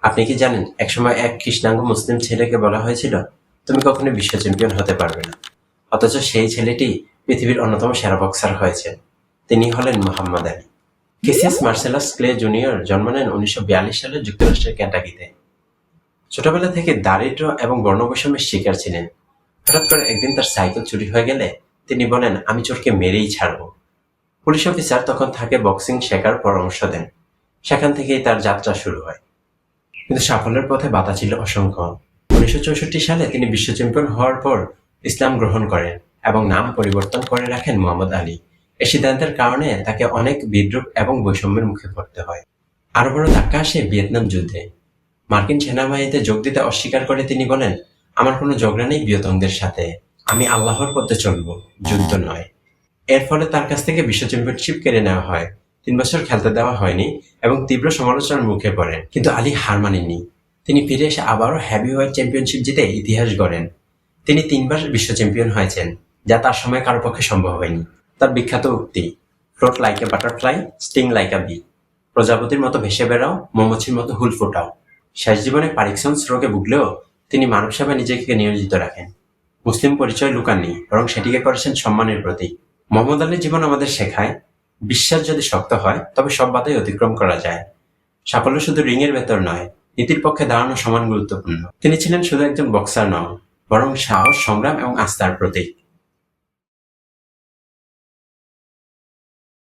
আপনি কি জানেন একসময় এক কৃষ্ণাঙ্গ মুসলিম ছেলেকে বলা হয়েছিল তুমি কখনো বিশ্ব চ্যাম্পিয়ন হতে পারবে না, অথচ সেই ছেলেটি পৃথিবীর অন্যতম সেরা বক্সার হয়েছে। তিনি হলেন Mohammad Ali. Cassius Marcellus clay junior জন্ম নেন 1942 সালে যুক্তরাষ্ট্রের কেন্টাকিতে। ছোটবেলা থেকে দারিদ্র্য এবং বর্ণবৈষম্যের শিকার ছিলেন। হঠাৎ করে একদিন তার সাইকেল চুরি হয়ে গেলে তিনি বলেন, আমি চোরকে মেরেই ছাড়ব। পুলিশ অফিসার তখন তাকে বক্সিং শেখার পরামর্শ দেন। সেখান থেকেই তার যাত্রা শুরু হয়। কিন্তু সাফল্যের পথে বাধা ছিল অসংখ্য। 1964 সালে তিনি বিশ্ব চ্যাম্পিয়ন হওয়ার পর ইসলাম গ্রহণ করেন এবং নাম পরিবর্তন করে রাখেন মোহাম্মদ আলী। এই সিদ্ধান্তের কারণে তাকে অনেক বিদ্রূপ এবং বৈষম্যের মুখে পড়তে হয়। আরো বড় ধাক্কা আসে ভিয়েতনাম যুদ্ধে। মার্কিন সেনাবাহিনীতে যোগ দিতে অস্বীকার করে তিনি বলেন, আমার কোনো ঝগড়া নেই বিয়তংদের সাথে, আমি আল্লাহর পথে চলব, যুদ্ধ নয়। এর ফলে তার কাছ থেকে বিশ্ব চ্যাম্পিয়নশিপ কেড়ে নেওয়া হয়। 3 বছর খেলতে দেওয়া হয়নি এবং তীব্র সমালোচনার মুখে পড়েন। কিন্তু আলী হার মানেননি। তিনি ফিরে এসে আবারও হেভিওয়েট চ্যাম্পিয়নশিপ জিতে ইতিহাস গড়েন। তিনি 3 বার বিশ্ব চ্যাম্পিয়ন হয়েছেন, যা তার সময় কারো পক্ষে সম্ভব হয়নি। তার বিখ্যাত উক্তি, float like a butterfly, sting like a bee. প্রজাপতির মতো ভেসে বেড়াও, মৌমাছির মতো হুল ফোটাও। শেষ জীবনে পার্কিনসন্স রোগে ভুগলেও তিনি মানব সেবায় নিজেকে নিয়োজিত রাখেন। মুসলিম পরিচয় লুকাননি, বরং সেটিকে করেছেন সম্মানের প্রতীক। মোহাম্মদ আলীর জীবন আমাদের শেখায়, বিশ্বাস যদি শক্ত হয় তবে সব বাধাই অতিক্রম করা যায়। সাফল্য শুধু রিংয়ের ভেতর নয়, নীতির পক্ষে দাঁড়ানো সমান গুরুত্বপূর্ণ। তিনি ছিলেন শুধু একজন বক্সার নন, বরং সাহস, সংগ্রাম এবং আস্থার প্রতীক।